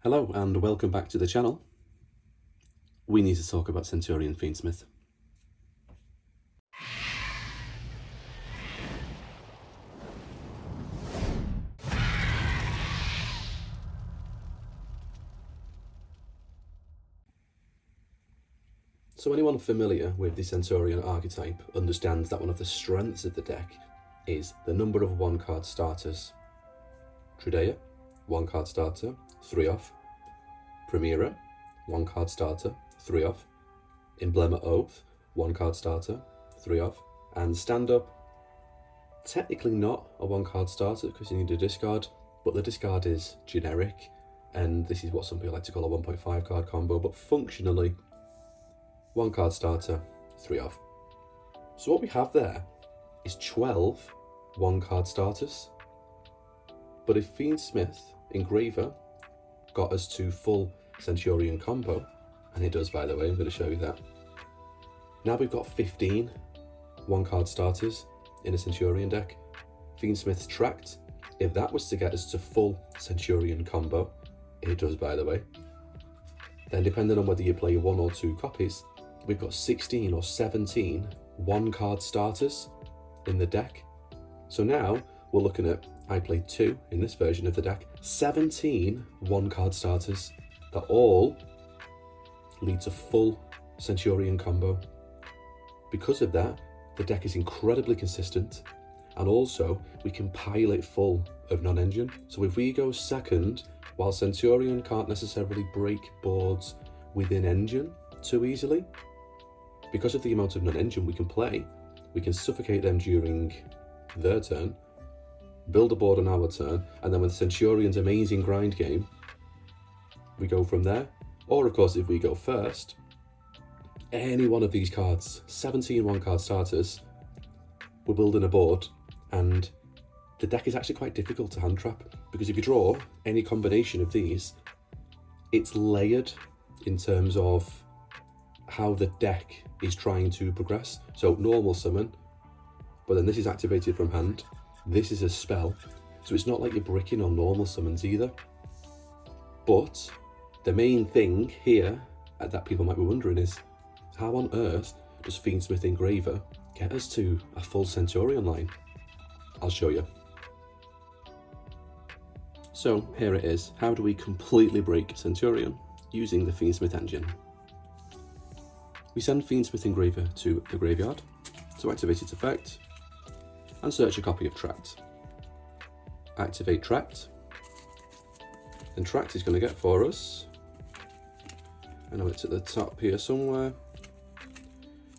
Hello and welcome back to the channel. We need to talk about Centur-ion Fiendsmith. So anyone familiar with the Centurion archetype understands that one of the strengths of the deck is the number of one-card starters. Trudea, one-card starter, 3 off. Primera, one-card starter, 3 off. Emblema Oath, one-card starter, 3 off. And stand-up, technically not a one-card starter because you need a discard, but the discard is generic, and this is what some people like to call a 1.5 card combo, but functionally, one-card starter, 3 off. So what we have there is 12 one-card starters. But if Fiendsmith Engraver got us to full Centurion combo, and it does, by the way, I'm going to show you that. Now we've got 15 one-card starters in a Centurion deck. Fiendsmith's Tract, if that was to get us to full Centurion combo, it does, by the way, then depending on whether you play 1 or 2 copies, we've got 16 or 17 one-card starters in the deck. So now we're looking at, I played 2 in this version of the deck, 17 one-card starters that all lead to full Centurion combo. Because of that, the deck is incredibly consistent, and also we can pile it full of non-engine. So if we go second, while Centurion can't necessarily break boards within engine too easily, because of the amount of non-engine we can play, we can suffocate them during their turn, build a board on our turn, and then with Centurion's amazing grind game, we go from there. Or of course, if we go first, any one of these cards, 17 one-card starters, we're building a board, and the deck is actually quite difficult to hand trap, because if you draw any combination of these, it's layered in terms of how the deck is trying to progress. So normal summon, but then this is activated from hand, this is a spell, so it's not like you're bricking on normal summons either. But the main thing here that people might be wondering is, how on earth does Fiendsmith Engraver get us to a full Centurion line? I'll show you. So here it is. How do we completely break Centurion using the Fiendsmith engine? We send Fiendsmith Engraver to the graveyard to activate its effect and search a copy of Tract. Activate Tract, and Tract is going to get for us, I know it's at the top here somewhere,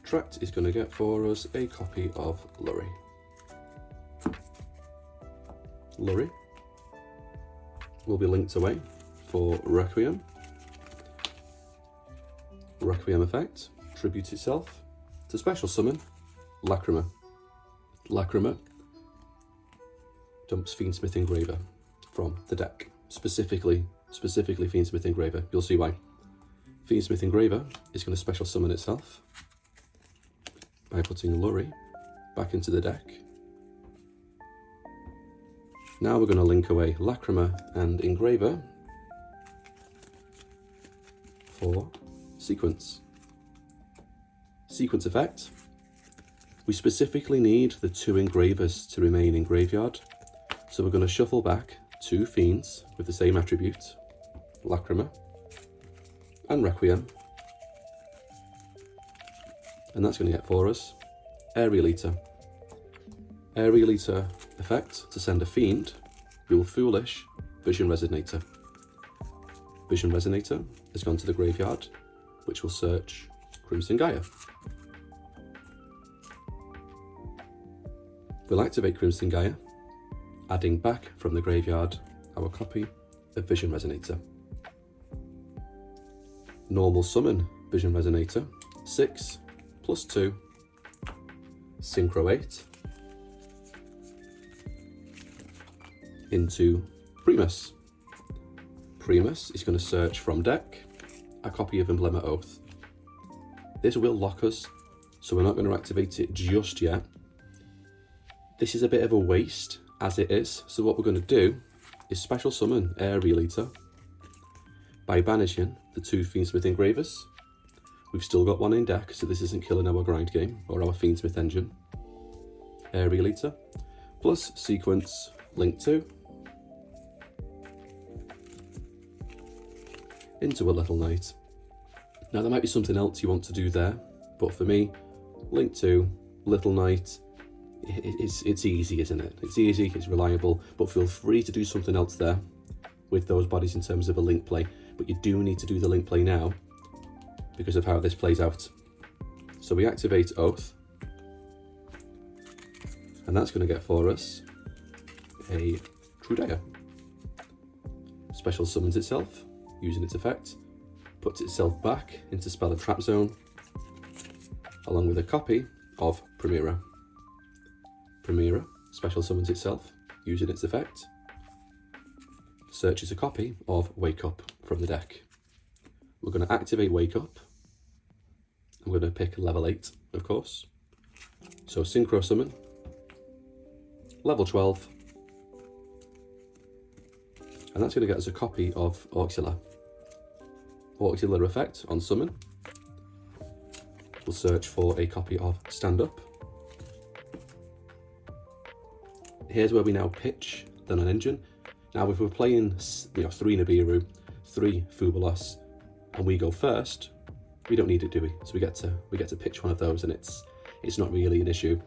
Tract is going to get for us a copy of Lurry. Lurry will be linked away for Requiem. Requiem effect, tribute itself to special summon Lacrima. Lacrima dumps Fiendsmith Engraver from the deck, specifically Fiendsmith Engraver. You'll see why. Fiendsmith Engraver is going to special summon itself by putting Lurry back into the deck. Now we're going to link away Lacrima and Engraver for Sequence. Sequence effect. We specifically need the 2 Engravers to remain in graveyard, so we're going to shuffle back 2 Fiends with the same attribute, Lacrima and Requiem, and that's going to get for us Aerial Eater. Aerial Eater effect to send a Fiend, Real Foolish, Vision Resonator. Vision Resonator has gone to the graveyard, which will search Crimson Gaia. We'll activate Crimson Gaia, adding back from the graveyard our copy of Vision Resonator. Normal summon Vision Resonator, 6 + 2, Synchro 8, into Primus. Primus is going to search from deck a copy of Emblema Oath. This will lock us, so we're not going to activate it just yet. This is a bit of a waste as it is, so what we're going to do is special summon Aerial Eater, By banishing the 2 Fiendsmith Engravers, we've still got 1 in deck, so this isn't killing our grind game or our Fiendsmith engine. Aerial Eater, plus sequence link 2 into a Little Knight. Now there might be something else you want to do there, but for me, link 2, Little Knight, it's easy, isn't it? It's easy, it's reliable, but feel free to do something else there with those bodies in terms of a link play. But you do need to do the link play now because of how this plays out. So we activate Oath, and that's going to get for us a Crowbarred. Special summons itself using its effect, puts itself back into spell and trap zone, along with a copy of Primera. Primera special summons itself using its effect, searches a copy of Wake Up from the deck. We're going to activate Wake Up. I'm going to pick level 8, of course. So Synchro Summon, level 12, and that's going to get us a copy of Auxiliar. Auxiliar effect on summon. We'll search for a copy of Stand Up. Here's where we now pitch the non-engine. Now if we're playing 3 Nibiru, 3 Fubalos, and we go first, we don't need it, do we? So we get to pitch one of those, and it's not really an issue.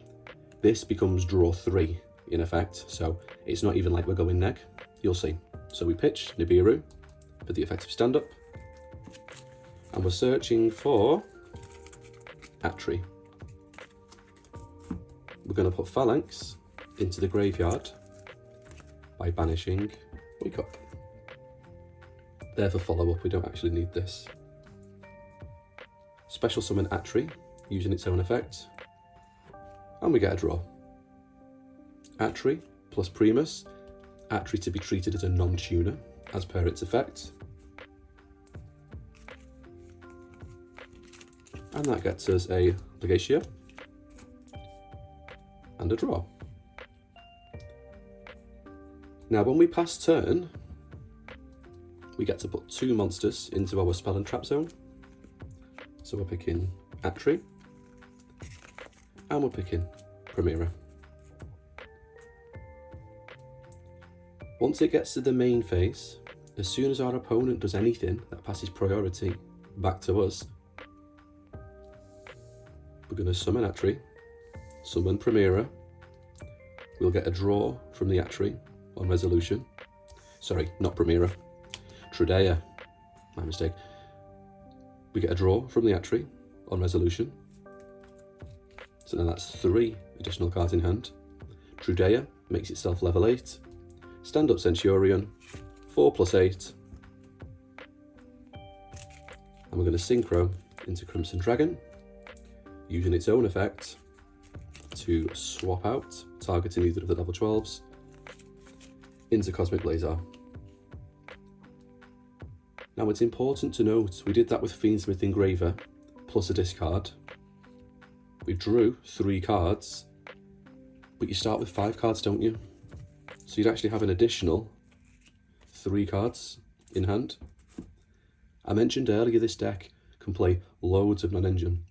This becomes draw 3 in effect, so it's not even like we're going neg. You'll see. So we pitch Nibiru for the effect of Stand Up, and we're searching for Atri. We're going to put Phalanx into the graveyard by banishing Wake Up. There for follow-up, we don't actually need this. Special summon Atri using its own effect, and we get a draw. Atri plus Primus, Atri to be treated as a non-tuner as per its effect, and that gets us a Legatio and a draw. Now when we pass turn, we get to put 2 monsters into our spell and trap zone. So we're picking Atri, and we're picking Primera. Once it gets to the main phase, as soon as our opponent does anything that passes priority back to us, we're going to summon Atri, summon Primera, we'll get a draw from the Atri on resolution. Sorry, not Primera, Trudea, my mistake. We get a draw from the Atri on resolution. So now that's 3 additional cards in hand. Trudea makes itself level 8. Stand Up Centurion, 4 plus 8. And we're going to synchro into Crimson Dragon, using its own effect to swap out, targeting either of the level 12s, into Cosmic Blazar. Now it's important to note, we did that with Fiendsmith Engraver, plus a discard. We drew 3 cards, but you start with 5 cards, don't you? So you'd actually have an additional 3 cards in hand. I mentioned earlier this deck can play loads of non-engine.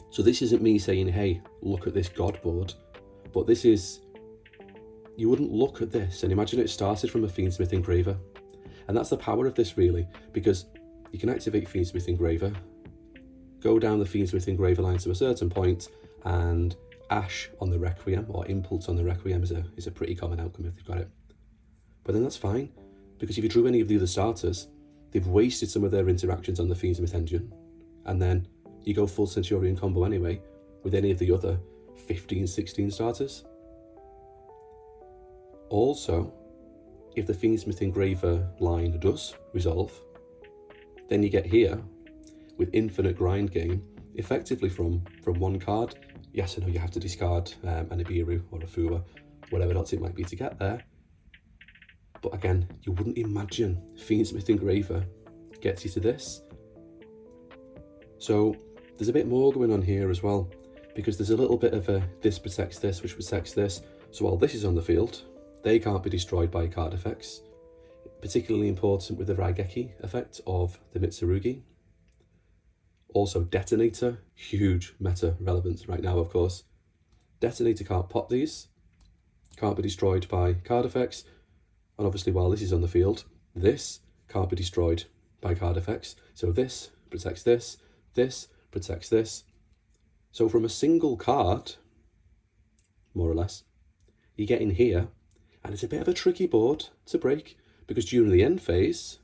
So this isn't me saying, hey, look at this god board, but this is, you wouldn't look at this and imagine it started from a Fiendsmith Engraver. And that's the power of this really, because you can activate Fiendsmith Engraver, go down the Fiendsmith Engraver line to a certain point, and Ash on the Requiem, or Impulse on the Requiem is a pretty common outcome if they've got it. But then that's fine, because if you drew any of the other starters, they've wasted some of their interactions on the Fiendsmith engine, and then you go full Centurion combo anyway with any of the other 15, 16 starters. Also, if the Fiendsmith Engraver line does resolve, then you get here with infinite grind game, effectively from 1 card. Yes, I know you have to discard a Nibiru or a Fuwa, whatever else it might be to get there. But again, you wouldn't imagine Fiendsmith Engraver gets you to this. So there's a bit more going on here as well, because there's a little bit of a this protects this, which protects this. So while this is on the field, they can't be destroyed by card effects. particularly important with the Raigeki effect of the Mitsurugi. Also Detonator, huge meta relevance right now, of course. Detonator can't pop these, can't be destroyed by card effects, and obviously while this is on the field, this can't be destroyed by card effects. So this protects this, this protects this. So from a single card, more or less, you get in here, and it's a bit of a tricky board to break, because during the end phase,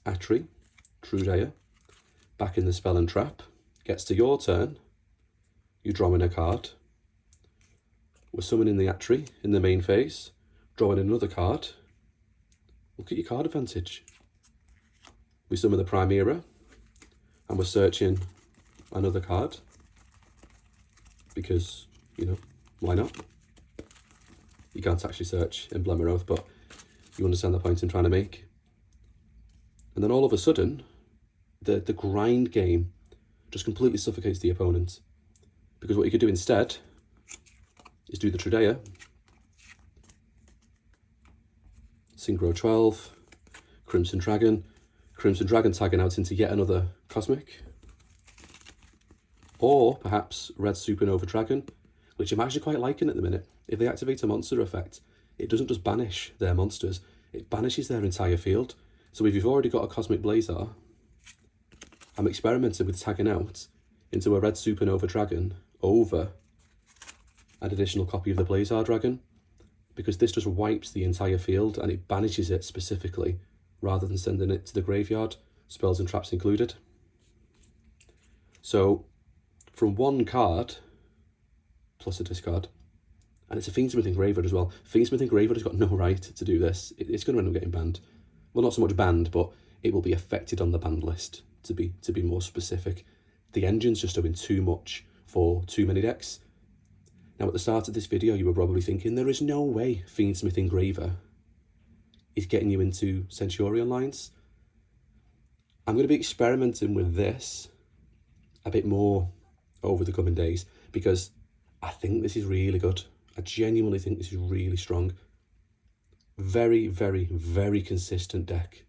Atri, Trudeya, back in the spell and trap, gets to your turn, you draw in a card, we're summoning the Atri in the main phase, drawing another card, look at your card advantage. We summon the Primera, and we're searching another card, because, you know, why not? You can't actually search in Emblem Oath, but you understand the point I'm trying to make. And then all of a sudden, the grind game just completely suffocates the opponent. Because what you could do instead is do the Trudeya, Synchro 12, Crimson Dragon tagging out into yet another Cosmic, or perhaps Red Supernova Dragon, which I'm actually quite liking at the minute. If they activate a monster effect, it doesn't just banish their monsters, it banishes their entire field. So if you've already got a Cosmic Blazar, I'm experimenting with tagging out into a Red Supernova Dragon over an additional copy of the Blazar Dragon, because this just wipes the entire field and it banishes it specifically, rather than sending it to the graveyard, spells and traps included. So from one card, plus a discard, and it's a Fiendsmith Engraver as well. Fiendsmith Engraver has got no right to do this. It's going to end up getting banned. Well, not so much banned, but it will be affected on the banned list, to be more specific. The engine's just doing too much for too many decks. Now, at the start of this video, you were probably thinking, there is no way Fiendsmith Engraver is getting you into Centurion lines. I'm going to be experimenting with this a bit more over the coming days, because I think this is really good. I genuinely think this is really strong. Very, very, very consistent deck.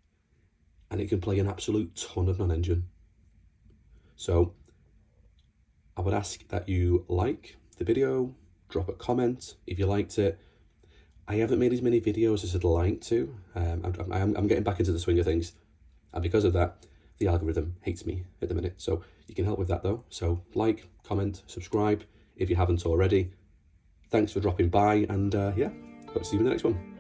And it can play an absolute ton of non-engine. So I would ask that you like the video, drop a comment if you liked it. I haven't made as many videos as I'd like to. I'm getting back into the swing of things. And because of that, the algorithm hates me at the minute. So you can help with that though. So like, comment, subscribe if you haven't already. Thanks for dropping by, and yeah, hope to see you in the next one.